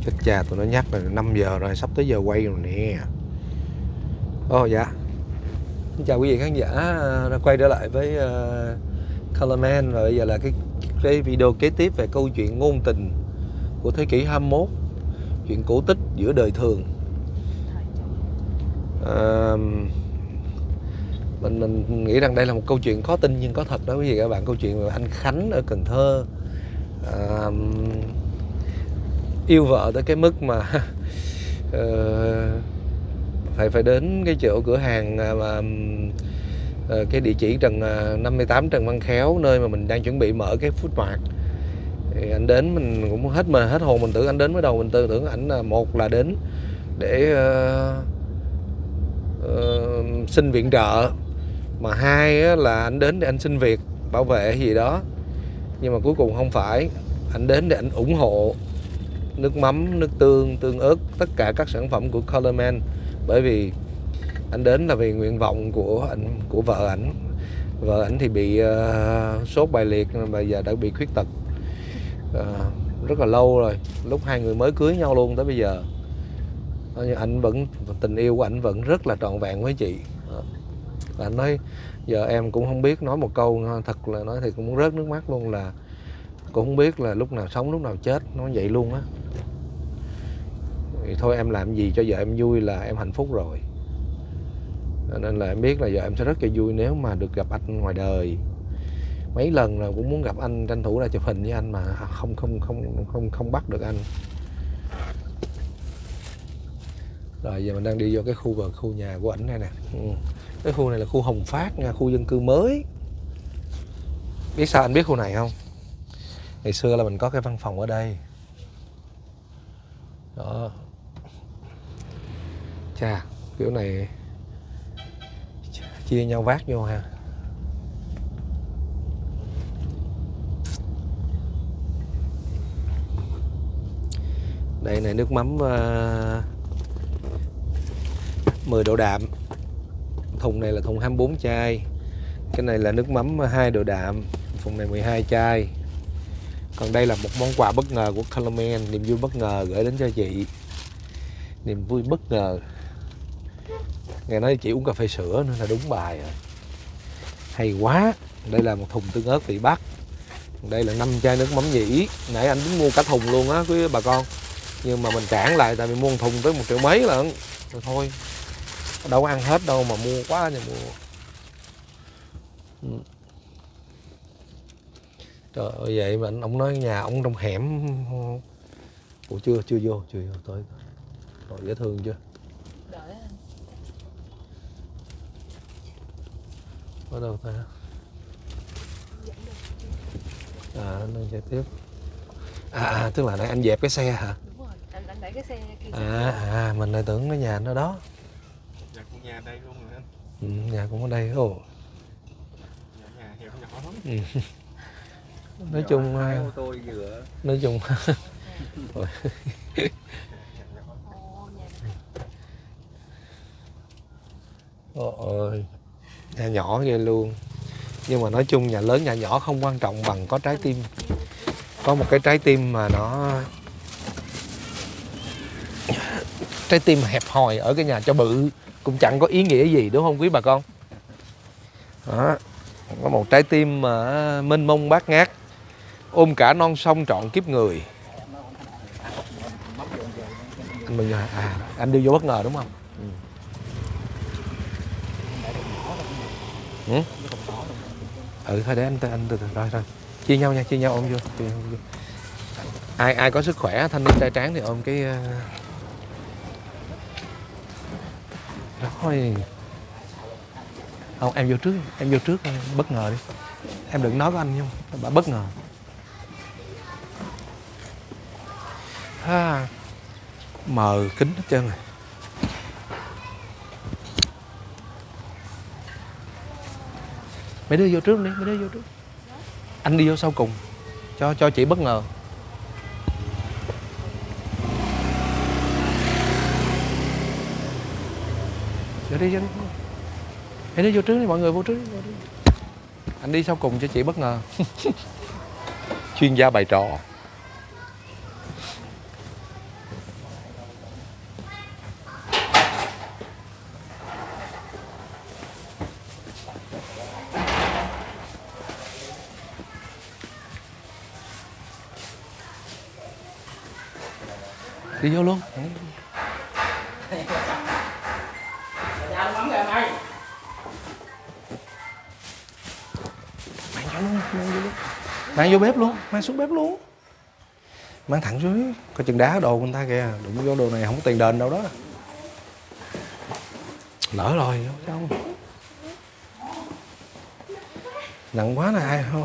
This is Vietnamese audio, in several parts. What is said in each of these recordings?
Chết cha, tụi nó nhắc là 5 giờ rồi, sắp tới giờ quay rồi nè. Dạ. Xin chào quý vị khán giả đã quay trở lại với Colorman. Và bây giờ là cái video kế tiếp về câu chuyện ngôn tình của thế kỷ 21. Chuyện cổ tích giữa đời thường. Mình nghĩ rằng đây là một câu chuyện khó tin nhưng có thật đó quý vị các bạn. Câu chuyện về anh Khánh ở Cần Thơ yêu vợ tới cái mức mà phải đến cái chỗ cửa hàng mà cái địa chỉ 58 Trần Văn Khéo, nơi mà mình đang chuẩn bị mở cái food mart. Thì anh đến mình cũng hết hồn, mình tưởng anh đến mới đầu, mình tưởng ảnh là một là đến để xin viện trợ, mà hai là anh đến để anh xin việc bảo vệ hay gì đó. Nhưng mà cuối cùng không phải, anh đến để anh ủng hộ nước mắm, nước tương ớt, tất cả các sản phẩm của Colorman. Bởi vì anh đến là vì nguyện vọng của vợ ảnh. Vợ ảnh thì bị sốt bại liệt, bây giờ đã bị khuyết tật rất là lâu rồi, lúc hai người mới cưới nhau luôn tới bây giờ. Nhưng tình yêu của ảnh vẫn rất là trọn vẹn với chị. Và anh nói giờ em cũng không biết, nói một câu thật là nói thì cũng muốn rớt nước mắt luôn, là cũng không biết là lúc nào sống lúc nào chết, nó vậy luôn á. Thì thôi em làm gì cho vợ em vui là em hạnh phúc rồi. Nên là em biết là vợ em sẽ rất là vui nếu mà được gặp anh ngoài đời. Mấy lần là cũng muốn gặp anh, tranh thủ ra chụp hình với anh mà không bắt được anh. Rồi giờ mình đang đi vô cái khu nhà của ảnh này nè. Cái khu này là khu Hồng Phát nha, khu dân cư mới. Biết sao anh biết khu này không? Ngày xưa là mình có cái văn phòng ở đây. Đó. Chà, kiểu này chia nhau vác vô ha. Đây này, nước mắm 10 độ đạm. Thùng này là thùng 24 chai. Cái này là nước mắm 2 độ đạm. Thùng này 12 chai. Còn đây là một món quà bất ngờ của Colorman, niềm vui bất ngờ gửi đến cho chị. Niềm vui bất ngờ. Nghe nói chị uống cà phê sữa nữa là đúng bài rồi. Hay quá. Đây là một thùng tương ớt vị Bắc. Đây là 5 chai nước mắm nhĩ. Nãy anh tính mua cả thùng luôn á quý bà con. Nhưng mà mình cản lại tại vì mua một thùng tới 1 triệu mấy lận. Rồi thôi, đâu có ăn hết đâu mà mua quá nha mua. Trời ơi, vậy mà ông nói nhà ông trong hẻm. Ủa chưa vô tới. Rồi dễ thương chưa? Đợi anh. Ở đâu ta? Anh đang chạy tiếp. Tức là nãy anh dẹp cái xe hả? Đúng rồi, anh đẩy cái xe kia. Mình lại tưởng cái nhà nó đó. Dạ, cũng nhà đây luôn rồi anh. Nhà cũng ở đây. Nhà hẻo nhỏ lắm. Nói chung ô tô vừa. nói chung ôi, nhà nhỏ ghê luôn. Nhưng mà nói chung nhà lớn nhà nhỏ không quan trọng bằng có trái tim. Có một cái trái tim mà nó trái tim hẹp hòi ở cái nhà cho bự cũng chẳng có ý nghĩa gì, đúng không quý bà con? Đó. Có một trái tim mà mênh mông bát ngát, ôm cả non sông trọn kiếp người. Anh đi vô bất ngờ đúng không? Thôi để anh từ từ rồi chia nhau nha, chia nhau ôm vô. Ai có sức khỏe, thanh niên trai tráng thì ôm cái rồi. Không, em vô trước bất ngờ đi. Em đừng nói với anh không, bà bất ngờ. Mờ kính hết trơn rồi. Mấy đứa vô trước đi, anh đi vô sau cùng cho chị bất ngờ. Vô đi. Mấy đứa vô trước đi, mọi người vô trước đi. Anh đi sau cùng cho chị bất ngờ. Chuyên gia bày trò. Đi vô luôn. Mang vô luôn, mang vô luôn. Mang vô bếp luôn, mang xuống bếp luôn. Mang thẳng xuống, có chừng đá đồ người ta kìa, đụng vô đồ này không có tiền đền đâu đó. Lỡ rồi, không sao. Nặng quá nè ai thôi.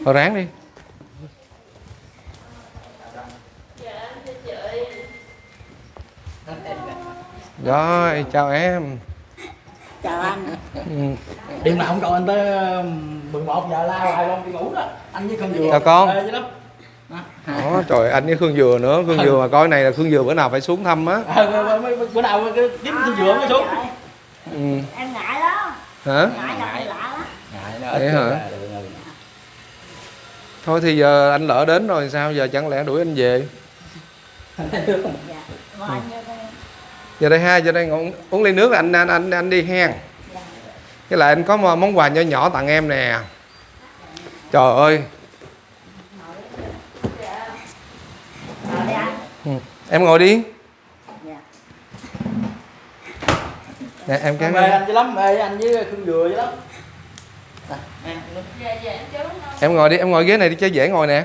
Thôi ráng đi. Rồi, chào em. Chào anh. Đêm nào không cậu anh tới 11 giờ la hoài luôn đi ngủ đó. Anh với con dừa. Chào con. Dữ lắm. Đó, trời anh với Khương Dừa nữa, Khương Dừa mà coi này là Khương Dừa bữa nào phải xuống thăm á. Bữa nào kiếm con dừa mới xuống. Em ngại đó. Hả? Ngại gặp người lạ đó. Ngại nó Vậy hả? Thôi thì giờ anh lỡ đến rồi sao giờ, chẳng lẽ đuổi anh về? Dạ. Ngồi anh vô đây. Giờ đây ha, giờ đây uống ly nước là anh đi hen. Cái lại anh có món quà nhỏ nhỏ tặng em nè. Trời ơi. Ngồi đi anh. Em ngồi đi. Dạ. Nè em kéo Mê anh dữ lắm, mê anh với con dừa dữ lắm. em ngồi đi, em ngồi ghế này đi cho dễ ngồi nè.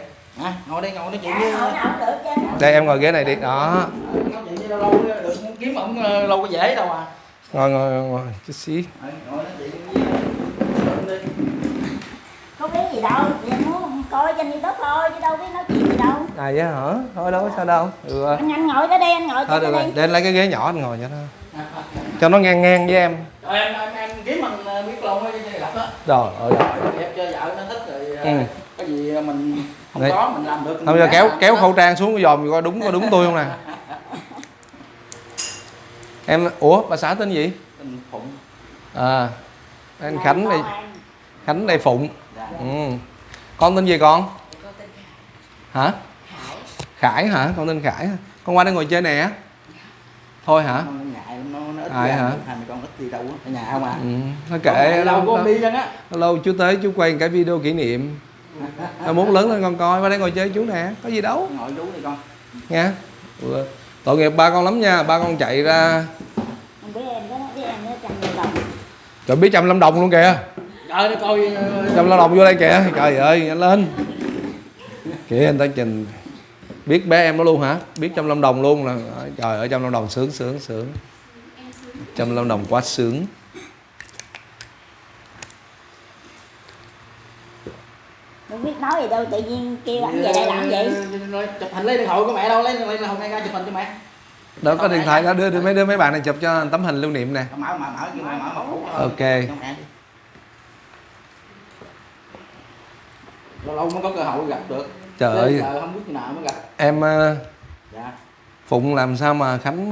Ngồi đây ngồi nói chuyện Dạ, với ngồi nào cũng được chứ. Đây em ngồi ghế này đi, đó. nói chuyện với lâu lâu được kiếm ổng lâu có dễ đâu à. Ngồi chút xí. Ngồi nói chuyện với Không biết gì đâu, thì em muốn coi trên YouTube thôi chứ đâu biết nói chuyện gì đâu. À vậy hả? Thôi đâu có sao đâu. Được. Anh ngồi đó đi, anh ngồi Thôi trên được đây rồi, đi. để anh lấy cái ghế nhỏ anh ngồi cho nó. Cho nó ngang ngang với em. Rồi em kiếm bằng biết luôn á chứ gặp á. Rồi, Đẹp cho vợ nó thích rồi. Ừ. Cái gì mình không Đây. có mình làm được. Thôi giờ kéo khẩu trang xuống dòm coi đúng tôi không nè. Em, ủa bà xã tên gì? Mình Phụng. À, anh Khánh Con đây, anh. Khánh đây Phụng. Dạ. Ừ. Con tên gì con? Hả? Khải hả? Con tên Khải hả? Con qua đây ngồi chơi nè. Thôi hả? Nó ngại lắm, nó ít Ai ra, hả? hai mẹ con ít đi đâu á, ở nhà không à. Ừ. Thôi kệ. Lâu con đi chân á. Lâu chú tới chú quay một cái video kỷ niệm. Muốn lớn lên con coi, qua đây ngồi chơi chú nè, có gì đâu. Ngồi chú đi con. Nha. Ừ. Tội nghiệp ba con lắm nha, ba con chạy ra. Không biết em đó, biết em đó 100.000 đồng. Trời biết 150 đồng luôn kìa. Trời nó coi 150 đồng vô đây kìa, trời ơi, nhanh lên. Kìa anh ta trình. Biết bé em đó luôn hả? Biết 150 đồng luôn là trời ơi 150 đồng sướng. 150 đồng quá sướng. Không biết nói gì đâu, tự nhiên kêu anh về đây làm gì? chụp hình lấy điện thoại của mẹ đâu, lấy điện thoại ra chụp hình cho mẹ. Đâu có điện thoại đó, đưa mấy bạn này chụp cho tấm hình lưu niệm nè. Mở kêu mở mật khẩu. Ok. Lâu lâu mới có cơ hội gặp được. Trời Chứ ơi. giờ không biết khi nào mới gặp. Em Dạ. Phụng làm sao mà Khánh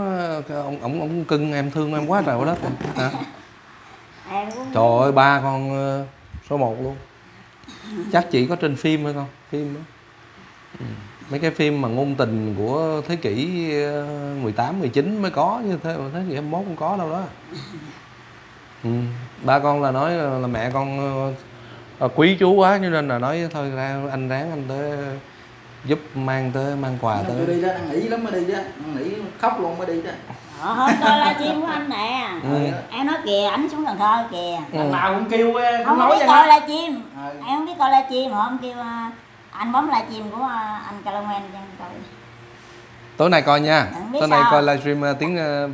ông cưng em, thương em quá trời quá đất hả? Em cũng Trời ơi ba con số 1 luôn. Chắc chỉ có trên phim thôi con, phim đó. Mấy cái phim mà ngôn tình của thế kỷ 18, 19 mới có, như thế thế kỷ 21 không có đâu đó. Ba con là nói là mẹ con quý chú quá, cho nên là nói thôi ra anh ráng anh tới giúp mang quà Tôi tới. đi đó, ăn nghỉ lắm mới đi đó, ăn nghỉ khóc luôn mới đi đó. hôm coi livestream của anh nè. Em nói kìa, ảnh xuống Cần Thơ kìa. Lần nào cũng kêu cũng Không nói biết vậy coi đó. livestream. Em không biết coi livestream mà hôm kêu anh bấm livestream của anh Calamen cho em coi. Tối nay coi nha. Không biết Tối nay sao. coi livestream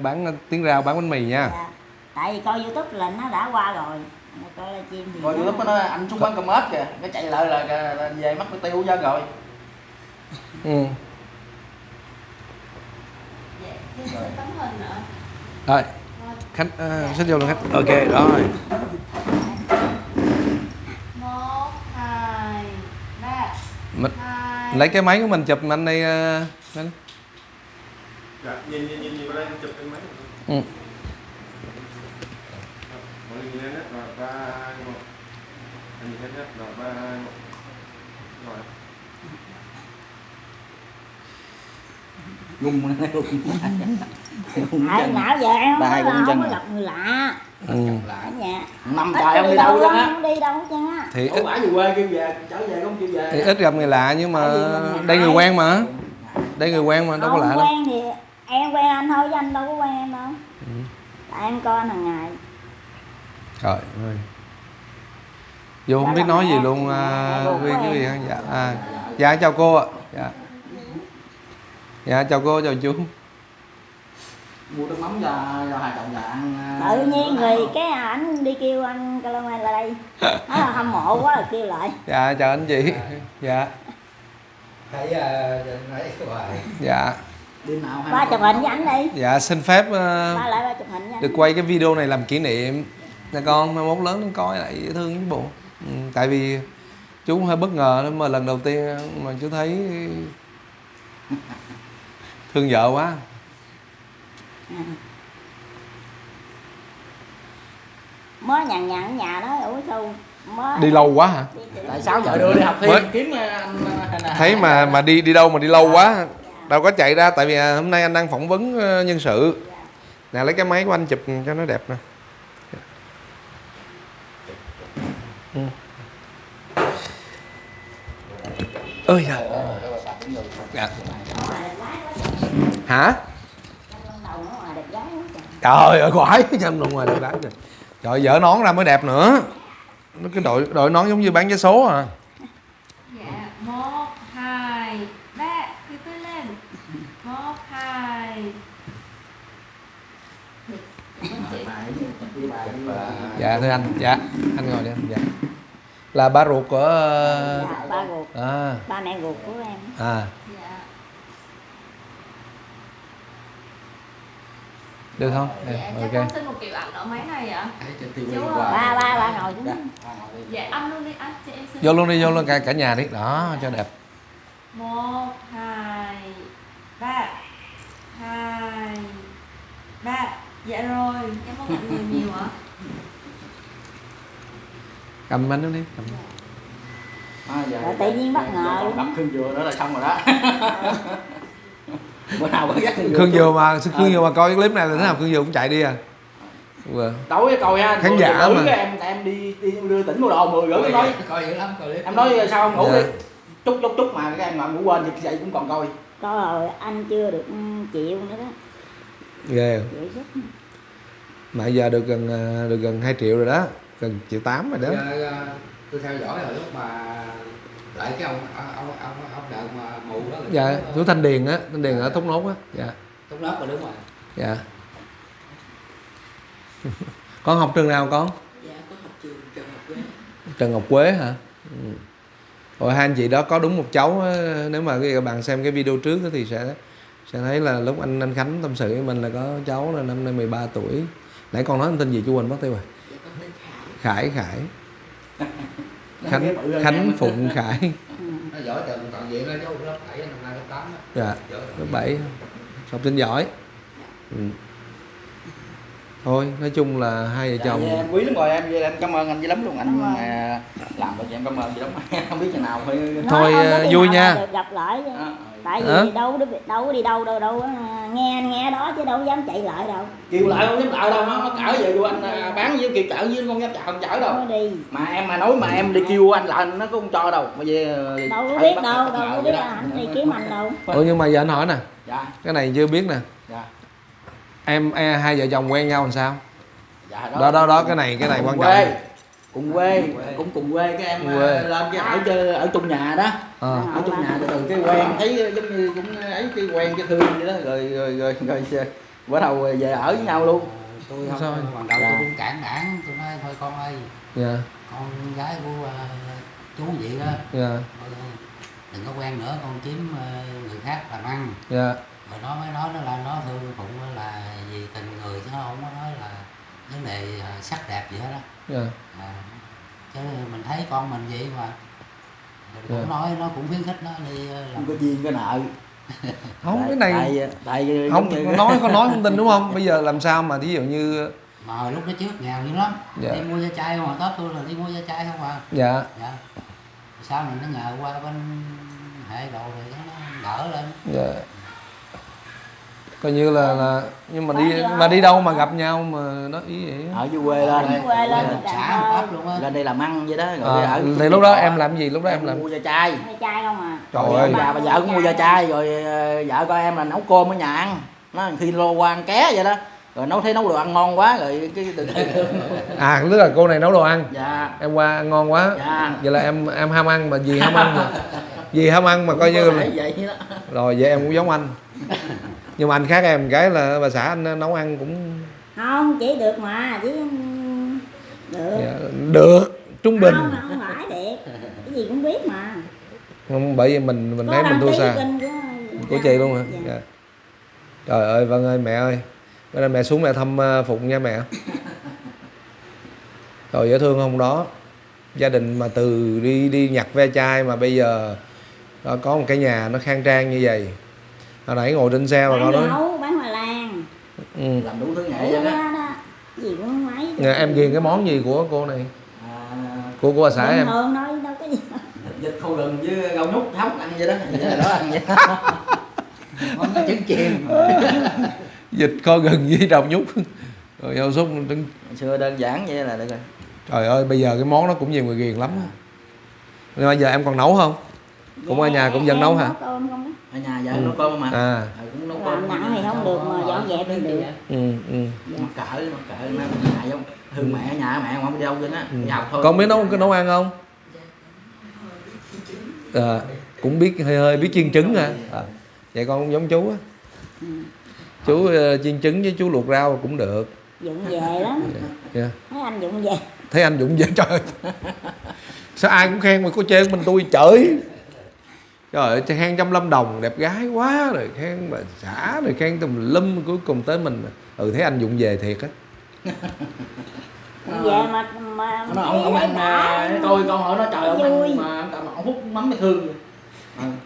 bán tiếng rau bán bánh mì nha. Dạ. Tại vì coi YouTube là nó đã qua rồi. Mà coi livestream thì Rồi YouTube nó anh xuống quán cơm ếch kìa, cái chạy lại là về mất cái tiêu ra rồi. Ừ. Tấm hình nữa. Rồi. Khách xích vô luôn khách. Ok rồi. 1, 2, 3. Mình lấy cái máy của mình chụp anh đây. Dạ, nhìn vào đây chụp cái máy. Ừ. Mọi người nhìn lên hết rồi 3, 2, 1. Anh nhìn hết rồi 3, 2, 1. Rồi. Ngung Tại nãy giờ em Ba hai không con chân có à. gặp người lạ. Ừ. Ở nhà. năm Ít trời ông đi đâu chứ á. Không đi đâu hết trơn á. Thì Ủa bả về quê kêu về, trở về không kêu về. ít gặp người lạ nhưng mà Tại vì mình đây người ngại. quen mà. Đây người quen mà đâu có Không lạ đâu. quen thì em quen anh thôi chứ anh đâu có quen em đâu. Ừ. Tại em coi hàng ngày. Trời ơi. Vô không Đó biết là nói gì mẹ, luôn mẹ ruột Quyên của quý vị em. khán giả. Dạ chào cô ạ. Dạ. Dạ chào cô, chào chú. Mua nước mắm cho hai chồng già ăn. Tự nhiên rồi cái ảnh đi kêu anh Calaman lại đây. Nó là hâm mộ quá rồi kêu lại. Dạ chào anh chị. Dạ. Thấy thấy các bạn. Dạ. Đêm nào Ba chụp hình với ảnh đi. Dạ xin phép Ba lại ba chụp hình với ảnh. được quay cái video này làm kỷ niệm. Nè con, mai mốt lớn lên coi lại dễ thương chứ bộ. Tại vì chú cũng hơi bất ngờ đó, mà lần đầu tiên mà chú thấy thương vợ quá. Mới nhằn nhằn ở nhà đó, ủa sao mới Đi lâu quá hả? Tại sao vợ đưa đi học Mới- thêm kiếm anh Thấy mà đi đâu mà đi lâu quá, đâu có chạy ra. Tại vì hôm nay anh đang phỏng vấn nhân sự. Nè lấy cái máy của anh chụp cho nó đẹp nè. Ừ. Ơi da. Dạ. Hả? đầu nó ngoài đẹp gái quá trời. Trời ơi quái chân luôn ngoài đẹp gái rồi. Trời ơi, dỡ nón ra mới đẹp nữa. Nó cái đội nón giống như bán vé số à. Dạ 1 2 3 đi tới lên 1 2. Dạ thưa anh, dạ anh ngồi đi anh. Dạ. Là ba ruột của Dạ, ba ruột, ba mẹ ruột của em. à Dạ. được không? Dạ Ok. cho con xin một kiểu ảnh ở máy này ạ. Ba ngồi xuống. Dạ anh luôn đi anh cho em xin. Vô luôn cả nhà đi đó cho đẹp. 1 2 3 2 3. Dạ rồi, cảm ơn mọi người nhiều ạ. Cầm bánh nó đi cầm. Rồi tự nhiên bất ngờ luôn. Đập Khương Dừa nữa là xong rồi đó. Bữa nào bữa dắt Khương Dừa mà coi cái clip này là thế nào Khương Dừa cũng chạy đi à. Vừa. tối coi ha. Khán giả mà. Cái em đi đưa tỉnh mua đồ 10 rưỡi em nói. Coi dữ lắm, coi Em nói sao không ngủ Dạ. đi. Chút mà các em mà ngủ quên thì dậy cũng còn coi. Coi rồi anh chưa được chịu nữa đó. Ghê. Vậy sức. Mà giờ được gần 2 triệu rồi đó, gần 1,8 triệu rồi đó. tôi theo dõi rồi lúc mà lại cái ông đợt mà mù đó là Dạ, chú Thanh Điền ở Thốt Nốt á. Dạ. tốt lớp rồi đúng rồi. Dạ. Con học trường nào con? Dạ có học trường Trần Ngọc Quế. Trần Ngọc Quế hả? Ừ. Rồi hai anh chị đó có đúng một cháu á, nếu mà các bạn xem cái video trước thì sẽ thấy là lúc anh Khánh tâm sự với mình là có cháu là năm nay 13 tuổi. Nãy con nói anh tên gì chú quên mất tiêu rồi. Dạ có tên Khải. Khải. Khánh Phụng Khải. Nó giỏi toàn diện đó chú, lớp 7 năm nay lớp 8 đó. Dạ. Giỏi. Lớp 7. Học sinh giỏi. Ừ. Thôi nói chung là hai vợ chồng. Em quý lắm rồi em cảm ơn anh dữ lắm luôn anh làm cho em cảm ơn dữ lắm. Không biết chừng nào phải Thôi, Nói không có khi vui nào nha. mà được gặp lại chứ. Tại Hả? vì đâu có đi đâu nghe đó chứ đâu dám chạy lại đâu. kêu lại không dám lại đâu, nó cỡ về vô anh bán với kêu chở với không dám chở Đâu đâu. có đi. Mà em mà nói mà em đi kêu anh lại nó cũng không cho đâu. Bây giờ Đâu có biết đâu có biết ảnh đi kiếm anh đâu. Ủa nhưng mà giờ anh hỏi nè, Dạ. cái này chưa biết nè. Dạ. Em hai vợ chồng quen nhau làm sao? Dạ Đó cái này quan trọng. Cùng quê cũng cùng quê cái em Quê. lên cái ở chung nhà đó. Ờ. Ở chung nhà từ cái quen thấy giống như cũng ấy cái quen cái thương vậy đó rồi bắt đầu về ở với nhau luôn. Tôi không Sao? ban đầu Dạ. tôi cũng cản tôi nói thôi con ơi, Dạ. con gái của chú vậy đó, Dạ. đừng có quen nữa, con kiếm người khác làm ăn. Dạ. Rồi nó mới nói nó là nó thương Phụng là vì tình người chứ nó không có nói là vấn đề sắc đẹp gì hết đó. Dạ. Chứ mình thấy con mình vậy mà cũng Dạ. nói nó cũng khuyến khích nó đi Không làm. có duyên cái nợ. Không cái này tại không giống như- con nói không tin đúng không? Bây giờ làm sao mà ví dụ như Mà hồi lúc đó trước nghèo dữ lắm. Dạ. Đi mua da chai không, Tết tôi là đi mua da chai không à. dạ Dạ. Sau này nó nhờ qua bên hệ đồ thì nó đỡ lên. dạ coi như là nhưng mà đi đâu mà gặp nhau mà nó ý vậy á. Ở dưới quê lên, quê lên xã một Pháp luôn á. lên đây làm ăn vậy đó. Rồi À, ở thì lúc đó em làm gì? Lúc đó em làm mua da chai. hay trai không à. trời Rồi ơi, bà vợ cũng mua da chai, rồi vợ con em là nấu cơm ở nhà ăn. Nó khi lô qua ăn ké vậy đó. Rồi thấy nấu đồ ăn ngon quá rồi cái từ à tức là cô này nấu đồ ăn, dạ. em qua ăn ngon quá, Dạ. vậy là em ham ăn mà gì ham ăn mà gì ham ăn mà coi như là vậy đó. rồi vậy em cũng giống anh, nhưng mà anh khác em cái là bà xã anh nấu ăn cũng Không chỉ được mà chứ được. dạ, được trung bình. Không phải đẹp, cái gì cũng biết mà. Không, bởi vì mình Có thấy mình đăng thua ký xa kênh của chị luôn hả? Dạ. Dạ. Trời ơi Vân ơi, mẹ ơi, bữa nay mẹ xuống mẹ thăm Phụng nha mẹ. Rồi dễ thương không đó, gia đình mà từ đi nhặt ve chai mà bây giờ đó, có một cái nhà nó khang trang như vậy. Hồi nãy ngồi trên xe mà Bán con nói dưa hấu, bán hoa lan, ừ. Làm đủ thứ nghệ đủ vậy đó. đó. Cái gì cũng mấy. Nhà em ghiền cái món gì của cô này, của bà xã Bình em? thường thôi đâu có gì. Vịt khô gừng với rau nhút hấp ăn vậy đó. Vậy là đó ăn vậy. Món trứng chiên. Vịt kho gừng với đậu nhút rồi rau súp trứng. Hồi xưa đơn giản vậy là được rồi. Trời ơi bây giờ cái món đó cũng nhiều người ghiền lắm. Nhưng mà giờ em còn nấu không? Cũng ở nhà cũng vẫn nấu hả? Nấu cơm không đó. Ở nhà vợ nấu cơm mà. À Cũng nấu Làm cơm. nặng thì không được mà dọn dẹp thì được. Mặc cỡ nó nhà giống thương mẹ, nhà mẹ không đi đâu vậy á. Đi học thôi. Con biết nấu ăn không? À, cũng biết hơi biết chiên trứng hả? À, vậy con cũng giống chú á. Chú chiên trứng với chú luộc rau cũng được. Dựng về lắm. Yeah. Thấy anh dựng về. Thấy anh Dũng về trời ơi. Sao ai cũng khen mà có chê mình tôi trời. Trời ơi khen trong Lâm Đồng đẹp gái quá, rồi khen bà xã, rồi khen tùm lum, cuối cùng tới mình thấy anh Dũng về thiệt á. Dựng về mà Nó ông ăn coi con hỏi nó trời ông vui. ăn mà ông hút mắm mới thương.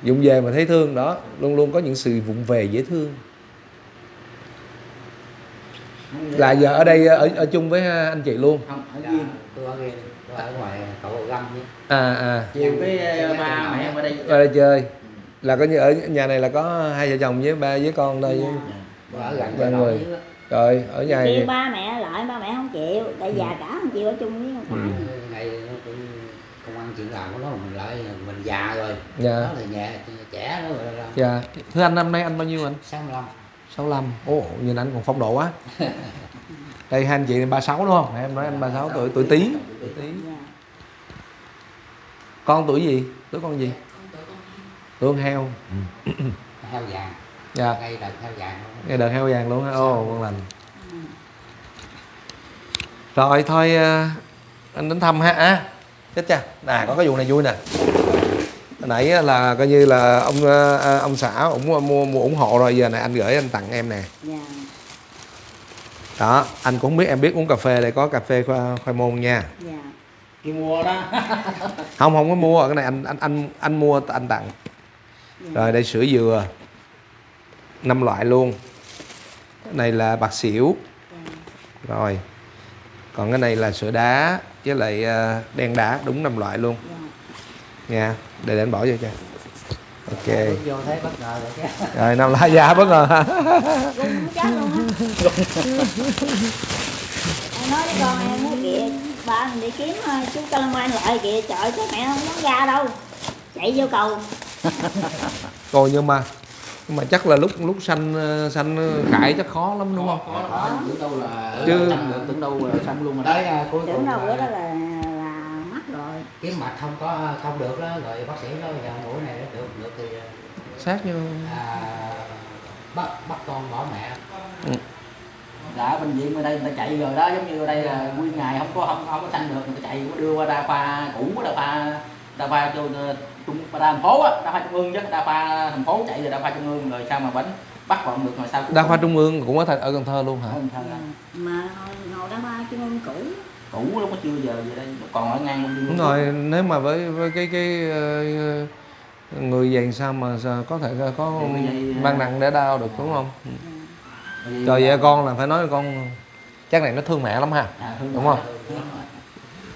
Dũng về mà thấy thương đó, luôn luôn có những sự vụng về dễ thương. Là giờ ở đây ở chung với anh chị luôn. Không, ở Dạ, Duyên. tôi ở ngoài cầu Gò Gâm chứ. Chiều cái ba mẹ em ở đây. Ở đây chơi. Là coi như ở nhà này là có hai vợ chồng với con đây. Tôi ở gần Ba Gò người. Gâm. Rồi ở nhà Kêu này. ba mẹ lại, ba mẹ không chịu. Tại già cả không chịu ở chung với con cái. Ngày công ăn chuyện làm của nó mình lại mình già rồi. Dạ. Nó là nhà trẻ nó rồi. Dạ. Thưa anh năm nay anh bao nhiêu anh? 65. 65. Ồ, nhìn anh còn phong độ quá. Đây hai anh chị này 36 đúng không? Em nói anh 36 tuổi Tý. Dạ. Con tuổi gì? Tuổi con gì? Tuổi con heo. Heo vàng. Dạ. Ngay đợt heo vàng luôn. Nghe đợt heo vàng luôn hả? Ồ, ngon lành. Rồi thôi anh đến thăm ha. À, chết cha. Nè có cái vụ này vui nè. Hồi nãy là coi như là ông xã ủng mua ủng hộ rồi, giờ này anh gửi anh tặng em nè. Dạ. Đó, anh cũng không biết em biết uống cà phê, đây có cà phê khoai môn nha. Dạ. Đi mua đó. Không có mua, cái này anh mua anh tặng. Rồi đây sữa dừa 5 loại luôn. Cái này là bạc xỉu. Rồi. Còn cái này là sữa đá với lại đen đá, đúng 5 loại luôn. Nha, để anh bỏ vô cho. Ok. Vô thấy bất ngờ rồi chứ. Rồi 5 loại giá bất ngờ. Rung chết luôn á. Em nói với con em nói kìa, ba mình đi kiếm chú Calamine lại kìa, trời sao mẹ không dám ra đâu. Chạy vô cầu. Rồi nhưng mà chắc là lúc sanh khải chắc khó lắm đúng không? Tưởng đâu là Chứ- tưởng đâu là xong luôn rồi đó. Tới cuối Tưởng cùng đâu bữa đó là mắc rồi. kiếm mạch không được đó, rồi bác sĩ nói giờ mũi này nó được thì Sát như bắt con bỏ mẹ. Dạ bệnh viện ở đây người ta chạy rồi đó, giống như ở đây là nguyên ngày không có sanh được, người ta chạy đưa qua đa khoa cũ, đa khoa cho trung thành phố á, đa khoa trung ương chứ, đa khoa thành phố chạy rồi đa khoa trung ương, rồi sao mà bắt bọn được rồi sao? đa khoa trung ương cũng ở Cần Thơ luôn hả? Mà ngồi đá ba chung ương cũ. Cũ lúc có chưa giờ vậy đây, còn ở ngang bên Đúng rồi, nếu mà với cái người vậy sao mà có thể có mang nặng để đau được đúng không? Trời vậy con là phải nói con chắc này nó thương mẹ lắm ha, đúng không?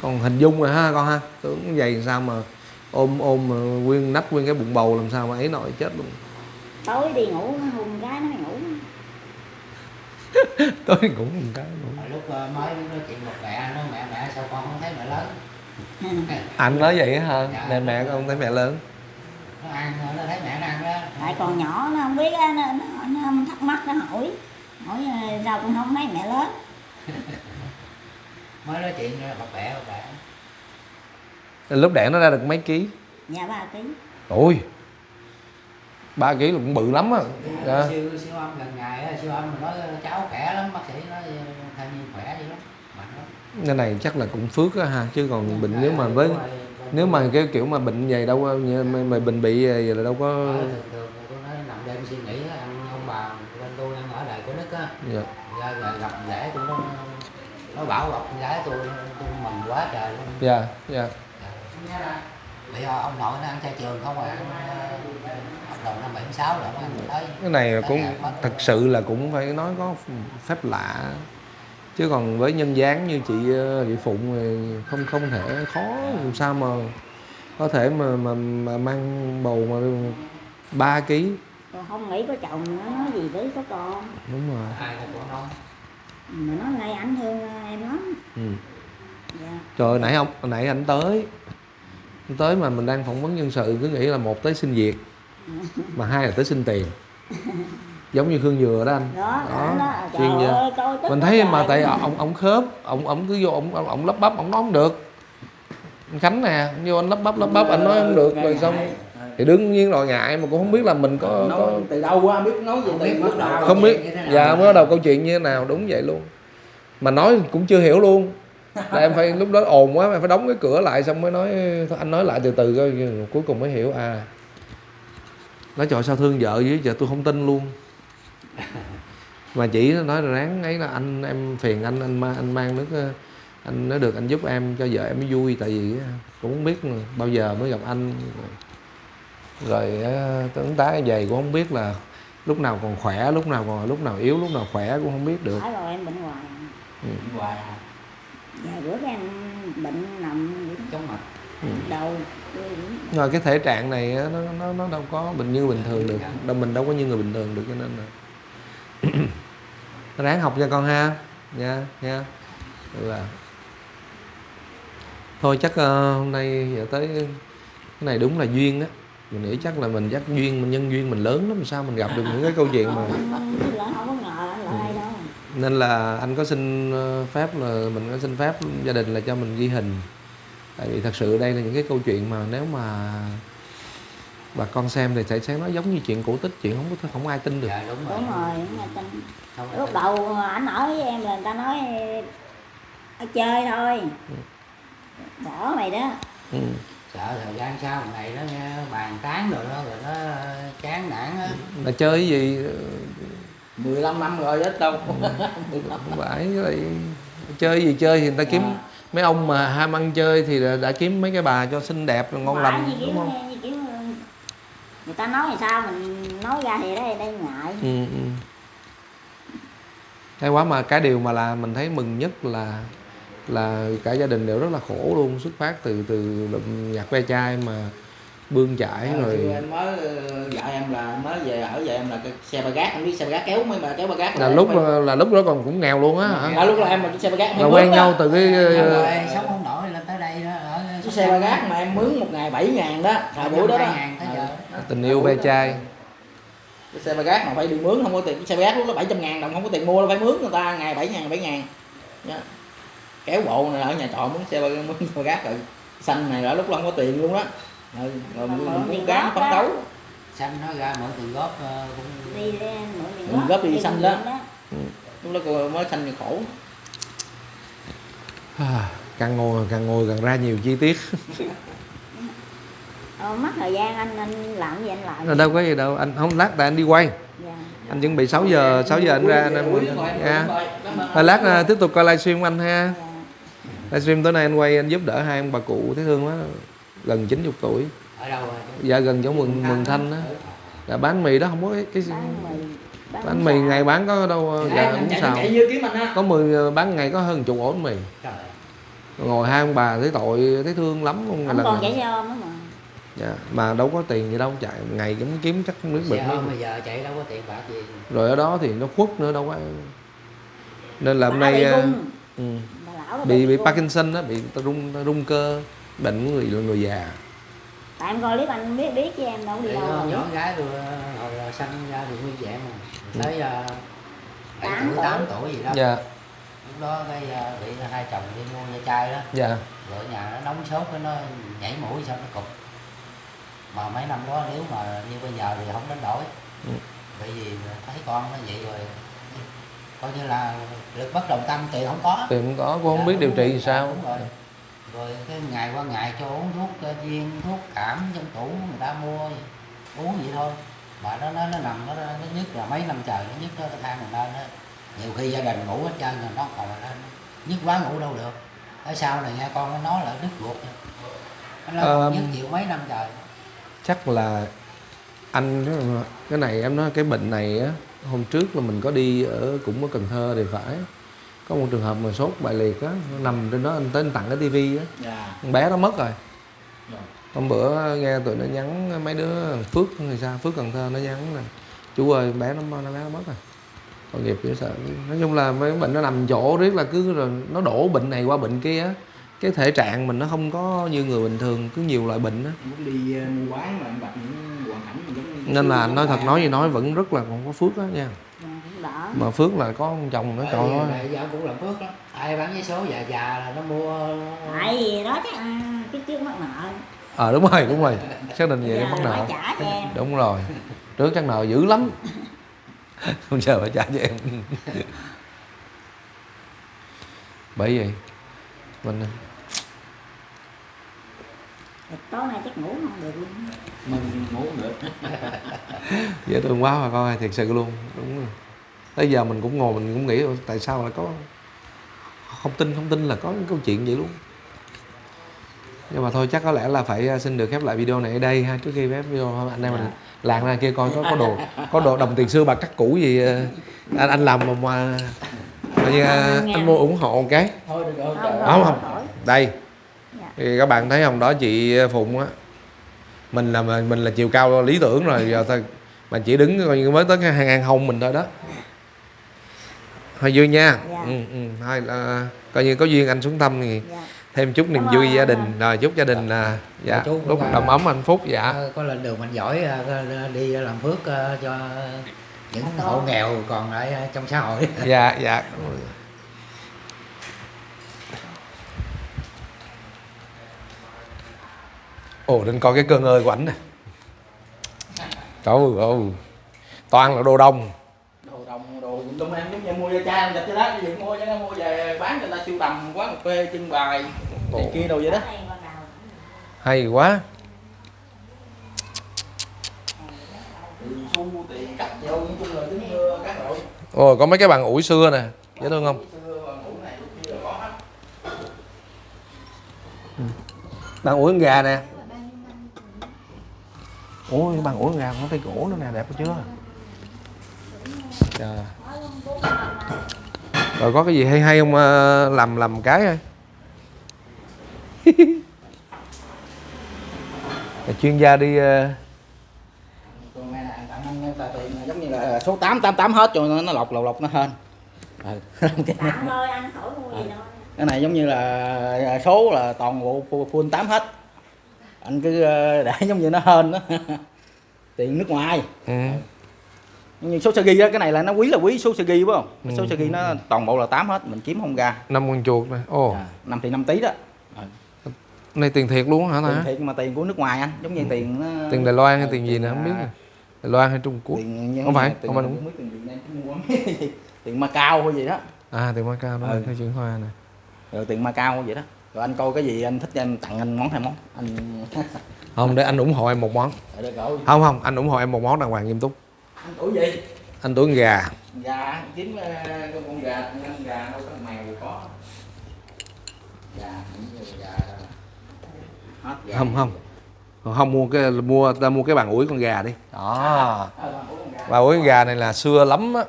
Còn hình dung rồi ha con ha, tưởng vậy sao mà ôm mà nguyên nách nguyên cái bụng bầu làm sao mà ấy nổi chết luôn. Tối đi ngủ nó hùng cái nó ngủ. Tối ngủ một cái ngủ. Hồi lúc mới nói chuyện một mẹ nói mẹ sao con không thấy mẹ lớn. Anh nói vậy á hả? Dạ. Mẹ mẹ con thấy mẹ lớn. Nó ăn nó thấy mẹ nó ăn đó. Tại còn nhỏ nó không biết á, nó thắc mắc nó hỏi sao con không thấy mẹ lớn. Mới nói chuyện bập bẹ. Lúc đẻ nó ra được mấy ký? Dạ 3 ký. Ôi 3 ký là cũng bự lắm á. Dạ. Siêu âm gần ngày á, siêu âm mà nói cháu khỏe lắm, bác sĩ nói thai nhi khỏe đi lắm, mạnh lắm. Cái này chắc là cũng phước á ha, chứ còn bệnh nếu mà với nếu mà cái kiểu mà bệnh vậy đâu có mà bệnh bị vậy là đâu có. Thường tôi nói nằm đêm suy nghĩ á, ông bà bên tôi ăn ở lại của Đức á. Dạ. Ra gặp lễ tôi nó bảo gặp gái tôi mừng quá trời luôn. Dạ, dạ. Bây giờ ông nội nó ăn chay trường không à, ông nội năm 76 rồi ông ăn tới. Cái này cũng thật sự là cũng phải nói có phép lạ, chứ còn với nhân dáng như chị Phụng thì không thể, khó làm sao mà có thể mà mang bầu mà 3 ký. Còn không nghĩ có chồng nó nói gì tới có con. Đúng rồi. Ai cũng nói. Mà nói nay ảnh thương em lắm. Ừ. Dạ. Trời nãy anh tới mà mình đang phỏng vấn nhân sự cứ nghĩ là một tới xin việc mà hai là tới xin tiền, giống như Khương Dừa đó anh. Đó, trời chuyên gia. ơi, coi tức Mình quá thấy trời mà tại luôn. ông khớp, ông cứ vô ông lắp bắp, ông nói không được. Anh Khánh nè, anh vô anh lắp bắp anh nói không được rồi xong thì đương nhiên rồi ngại mà cũng không biết là mình có từ đâu qua biết nói gì từ bắt đầu không biết. Dạ mới bắt đầu câu chuyện như thế nào, đúng vậy luôn. Mà nói cũng chưa hiểu luôn. Là em phải lúc đó ồn quá em phải đóng cái cửa lại xong mới nói anh nói lại từ từ coi, cuối cùng mới hiểu à. Nói trời sao thương vợ dữ giờ tôi không tin luôn. Mà chị nói là ráng ấy là em phiền anh mang nước anh nói được anh giúp em cho vợ em vui, tại vì cũng không biết bao giờ mới gặp anh rồi tướng tá về cũng không biết là lúc nào còn khỏe, lúc nào yếu, lúc nào khỏe cũng không biết được. Phải rồi em bệnh hoài. Hoài Dạ bữa cái em bệnh nằm chóng mặt. đầu. Rồi cái thể trạng này nó đâu có như bình thường được, mình đâu có như người bình thường được, cho nên là ráng học cho con ha nha. Là thôi chắc hôm nay giờ tới cái này đúng là duyên á, mình nghĩ chắc là mình duyên, nhân duyên mình lớn lắm, sao mình gặp được những cái câu chuyện mà Lại không có ngờ anh lại đây đâu. nên là anh có xin phép là mình có xin phép gia đình là cho mình ghi hình, tại vì thật sự đây là những cái câu chuyện mà nếu mà bà con xem thì sẽ nói giống như chuyện cổ tích, chuyện không ai tin được. Dạ đúng rồi. Đúng rồi, nghe tin. Không Lúc đầu ảnh ở với em là người ta nói ở chơi thôi. Bỏ mày đó. Sợ thời gian sau một ngày nó nghe bàn tán rồi nó chán nản á. Là chơi cái gì 15 năm rồi ít đâu. không phải lại chơi gì chơi thì người ta kiếm mấy ông mà ham ăn chơi thì đã kiếm mấy cái bà cho xinh đẹp ngon lành, đúng không? Như kiểu người ta nói thì sao mình nói ra thì đây ngại. Hay quá, mà cái điều mà là mình thấy mừng nhất là cả gia đình đều rất là khổ luôn, xuất phát từ nhặt ve chai mà bươn chải rồi. Em mới vợ em là mới về ở về em là cái xe ba gác, em biết xe ba gác kéo mấy bà kéo ba gác Là lúc đó còn cũng nghèo luôn á hả? Là lúc đó em mà cái xe ba gác Là quen nhau từ cái Sống không nổi lên tới đây đó, ở cái xe ba gác mà em mướn một ngày 7.000 đó, thời buổi đó đó. tình yêu ve chai. Cái xe ba gác mà phải đi mướn không có tiền, cái xe ba gác lúc đó 700.000 đồng không có tiền mua, phải mướn người ta ngày 7.000 kéo bộ này ở nhà trọ mướn xe ba gác rồi xanh này là lúc đó không có tiền luôn đó, rồi muốn gán phấn đấu xanh nó ra mượn tiền góp cũng Đi mình góp đi xanh đó. Lúc đó cô mới xanh thì khổ. Càng ngồi càng ra nhiều chi tiết. Mất thời gian anh làm gì anh làm. Đâu có gì đâu, anh không lát tại anh đi quay. Dạ. Anh chuẩn bị 6 giờ anh ra anh nha. Thôi lát tiếp tục coi livestream của anh ha. Livestream tối nay anh quay, anh giúp đỡ hai ông bà cụ thấy thương quá, gần 90 tuổi. ở đâu rồi? Dạ gần chỗ Mường Thanh á. Dạ bán mì đó không có cái bán mì ngày bán có đâu, dạ cũng xào. Có 10 bán ngày có hơn chục ổ bánh mì. Trời. Ngồi hai ông bà thấy tội, thấy thương lắm luôn. Không còn chạy xe ôm đó mà. Dạ, mà đâu có tiền gì đâu, chạy ngày cũng kiếm chắc không biết bực Xe mấy. ôm bây giờ chạy đâu có tiền bạc gì. Rồi ở đó thì nó khuất nữa đâu có. Nên là hôm Bà nay bị rung. ừ, Bà lão đó bị rung. Parkinson đó, bị rung cơ, bệnh của người già. Tại em coi clip anh biết chứ em đâu đi Thì đâu nhỏ rồi. gái tôi hồi sanh ra được nguyên dạng mà tới 7 8 tuổi 8 tuổi gì đó. Dạ. Lúc đó cái bị hai chồng đi mua da chai đó, Dạ. rồi ở nhà nó nóng sốt cái nó nhảy mũi xong nó cục. Mà mấy năm đó nếu mà như bây giờ thì không đánh đổi. Bởi vì thấy con nó vậy rồi coi như là lực bất đồng tâm, tiền không có. Tiền không có, cô không biết điều trị thì sao. Đúng rồi. Rồi cái ngày qua ngày cho uống thuốc viên, thuốc cảm trong tủ người ta mua uống vậy thôi. Mà nó nằm nó nhức là mấy năm trời nó nhức, nó than mình lên đó. Nhiều khi gia đình ngủ hết trơn rồi nó còn lên nhức quá ngủ đâu được. Ở sau này nghe con nó nói là đứt ruột nó nhức chịu mấy năm trời. Chắc là anh cái này em nói cái bệnh này á, hôm trước là mình có đi cũng ở Cần Thơ thì phải, có một trường hợp mà sốt bại liệt á, nó nằm trên đó, anh tới anh tặng cái tivi á. Dạ. Con bé nó mất rồi. Dạ. Hôm bữa nghe tụi nó nhắn mấy đứa Phước hay sao, Phước Cần Thơ nó nhắn là chú ơi bé nó mất rồi, tội nghiệp dễ sợ. Nói chung là mấy bệnh nó nằm chỗ riết là cứ rồi nó đổ bệnh này qua bệnh kia á, cái thể trạng mình nó không có như người bình thường, cứ nhiều loại bệnh á. Em cũng đi mua quán mà em gặp những hoàn cảnh giống như Nên là nói thật nói gì nói vẫn rất là còn có phước đó nha. Cũng đỡ. Mà Phước là có ông chồng nó trời ơi. Bây giờ cũng là phước đó. Ai bán vé số già là nó mua. Tại vì đó chắc cái trước mắc nợ. Đúng rồi, xác định vậy Giờ mắc là nợ. phải trả cho em. Đúng rồi, trước chắc nợ dữ lắm. Không giờ phải trả cho em. Bởi vậy mình Tối nay chắc ngủ không được luôn. mình ngủ không được. dễ thương quá mà con ơi, thiệt sự luôn. Đúng rồi. Tới giờ mình cũng ngồi mình cũng nghĩ tại sao lại có không tin là có câu chuyện vậy luôn. Nhưng mà thôi chắc có lẽ là phải xin được khép lại video này ở đây ha. Trước khi khép video anh em mình lạng ra kia coi có đồ đồng tiền xưa bạc cắt cũ gì anh làm mà như anh mua ủng hộ một cái. Thôi được rồi. Không. Đây. Thì các bạn thấy không, đó chị Phụng á. Mình là chiều cao lý tưởng rồi giờ thôi mà chỉ đứng coi như mới tới cái hàng hông mình thôi đó. Thôi vui nha. Dạ. Thôi là coi như có duyên anh xuống thăm thì Dạ. thêm chút niềm vui gia đình, rồi chúc gia đình dạ Chú lúc đầm ấm hạnh phúc. Dạ. Có lên đường mình giỏi đi làm phước cho những hộ nghèo còn ở trong xã hội. Dạ. Ồ, nên coi cái cơn ơi của ảnh nè. Trời ơi, toàn là đồ đông. Đồ đồng đồ dụng tùm em giống như mua da chai em dịch cho đó, cái gì mua cho nó mua về bán cho người ta sưu tầm quán cà phê trưng bày này kia đồ vậy đó. Hay quá. Tiền xu tiền cắt vô nói chung là tính các đội. Ồ, có mấy cái bàn ủi xưa nè, dễ thương không? Bàn ủi con gà nè. Ủa, cái bàn ủi con gà có tay gỗ nữa nè, đẹp chưa? Trời. Rồi có cái gì hay không làm cái thôi. Chuyên gia đi Còn này là tặng anh tờ tiền giống như là số 888 hết cho nó lọc nó hên. Tạm thôi anh khỏi mua gì đâu. Cái này giống như là số là toàn bộ full 8 hết. Anh cứ để giống như nó hên đó. Tiền nước ngoài. Giống như số Sagi đó, cái này là nó quý số Sagi phải không? Số Sagi nó toàn bộ là 8 hết, mình kiếm không ra. 5 con chuột này. Ồ. 5 thì 5 tí đó. Này tiền thiệt luôn hả ta? Tiền thiệt mà tiền của nước ngoài anh, giống như tiền Tiền Đài Loan hay tiền gì nữa không biết nè. Đài Loan hay Trung Quốc? Không phải, tiền, không phải đúng. không biết tiền Việt Nam cũng mua tiền Macau hay gì đó. Tiền Macau đó, cái chữ hoa này. Rồi tiền Macau vậy đó. Rồi anh coi cái gì anh thích anh tặng anh món 2 món. Anh Không, để anh ủng hộ em một món. được rồi. Không, anh ủng hộ em một món đàng hoàng nghiêm túc. Anh tuổi gì? Anh tuổi con gà. Gà kiếm con gà, ăn gà đâu có mèo có. Gà hết gà. Không mua cái bàn ủi con gà đi. Đó. Bàn ủi con gà này là xưa lắm á.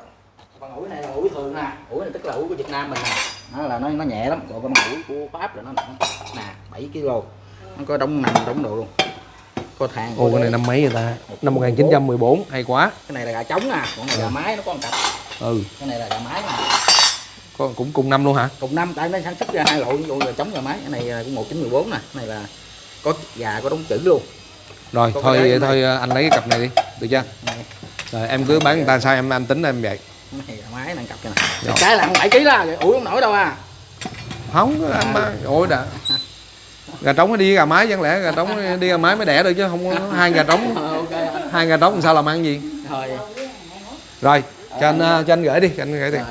Bàn ủi này là ủi thường nè. Ủi này tức là ủi của Việt Nam mình nè. Nó là nó nhẹ lắm. Còn cái bàn ủi của Pháp là nó nặng nè 7 kg. Nó có đống nằm đống đồ luôn. Có thang. Ồ, cái này năm mấy người ta? Năm 1914, hay quá. Cái này là gà trống nè, còn này gà mái nó có một cặp. Ừ. Cái này là gà mái nè. cũng cùng năm luôn hả? Cùng năm, tại nó sản xuất ra 2 loại, ví dụ là trống gà mái, cái này cũng 1914 nè, cái này là có gà có đóng chữ luôn. Rồi Có thôi cái thôi anh lấy cái cặp này đi, được chưa? Này, Rồi em cứ bán người ta sao anh tính em vậy. cái này gà mái nặng cặp kìa nè. Cái là 7 kg đó, ủi không nổi đâu à. Không anh ôi đã. Gà trống nó đi gà mái, chẳng lẽ gà trống đi gà mái mới đẻ được chứ không có hai gà trống. Ok. Hai gà trống làm sao làm ăn gì. Rồi. Rồi cho anh gửi đi, anh gửi đi. Rồi.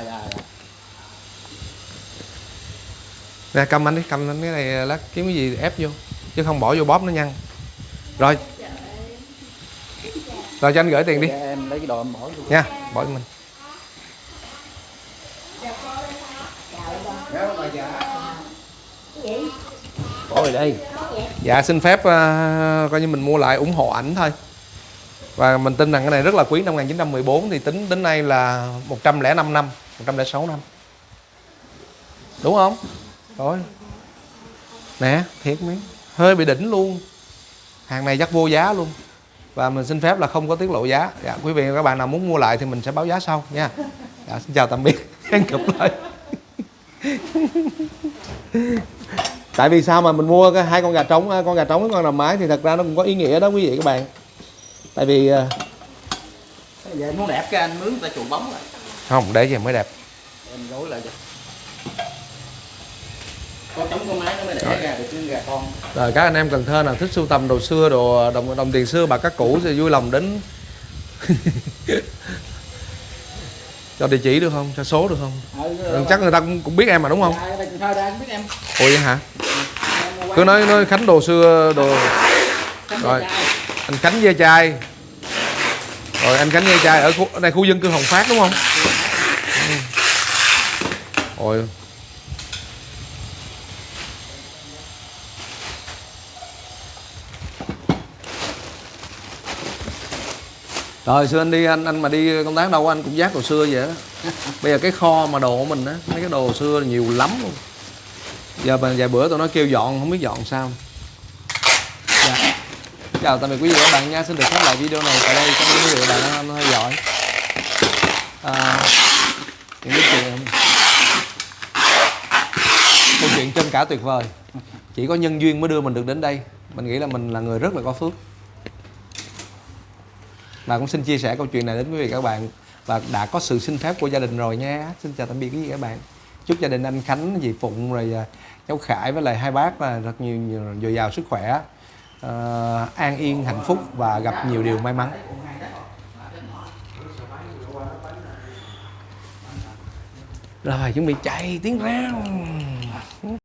Nè cầm anh đi, cầm anh cái này lát kiếm cái gì ép vô chứ không bỏ vô bóp nó nhăn. Rồi cho anh gửi tiền đi Em lấy cái đồ em bỏ vô. nha, bỏ cho mình. Bỏ rồi đây. Dạ xin phép coi như mình mua lại ủng hộ ảnh thôi. Và mình tin rằng cái này rất là quý. Năm 1914 thì tính đến nay là 105 năm, 106 năm. Đúng không? Rồi. Nè, thiệt mấy. Hơi bị đỉnh luôn. Hàng này chắc vô giá luôn. Và mình xin phép là không có tiết lộ giá. Dạ, quý vị và các bạn nào muốn mua lại thì mình sẽ báo giá sau nha. Dạ, xin chào tạm biệt. Hẹn gặp lại. Tại vì sao mà mình mua cái 2 con gà trống, con gà trống với con gà mái thì thật ra nó cũng có ý nghĩa đó quý vị các bạn. Tại vì Giờ em muốn đẹp cái anh mướn ta chùi bóng lại. không để gì mới đẹp. Em gối lại cho. Có trống có mái nó mới đẻ ra được cái gà con. Rồi các anh em Cần Thơ nào thích sưu tầm đồ xưa, đồ đồng tiền xưa, bạc cát cũ thì vui lòng đến. Cho địa chỉ được không? Cho số được không? Chắc người ta cũng biết em mà đúng không? Thôi ra biết em. Ủa vậy hả? Cứ nói Khánh đồ xưa đồ. Rồi anh Khánh Ve Chai. Rồi anh Khánh Ve Chai ở đây khu dân cư Hồng Phát đúng không? Rồi. Rồi xưa anh đi anh mà đi công tác đâu anh cũng vác đồ xưa vậy đó. Bây giờ cái kho mà đồ của mình á, mấy cái đồ xưa nhiều lắm luôn. Giờ vài bữa tụi nó kêu dọn không biết dọn sao. Dạ. Chào tạm biệt quý vị và các bạn nha. Xin được khép lại video này tại đây. Cảm ơn quý vị và các bạn đã theo dõi. Những cái chuyện câu chuyện trên cả tuyệt vời. Chỉ có nhân duyên mới đưa mình được đến đây. Mình nghĩ là mình là người rất là có phước. Và cũng xin chia sẻ câu chuyện này đến quý vị và các bạn. Và đã có sự xin phép của gia đình rồi nha. Xin chào tạm biệt quý vị và các bạn. Chúc gia đình anh Khánh, dì Phụng, rồi cháu Khải với lại hai bác là rất nhiều dồi dào sức khỏe, an yên, hạnh phúc và gặp nhiều điều may mắn. Rồi chuẩn bị chạy tiếng reo.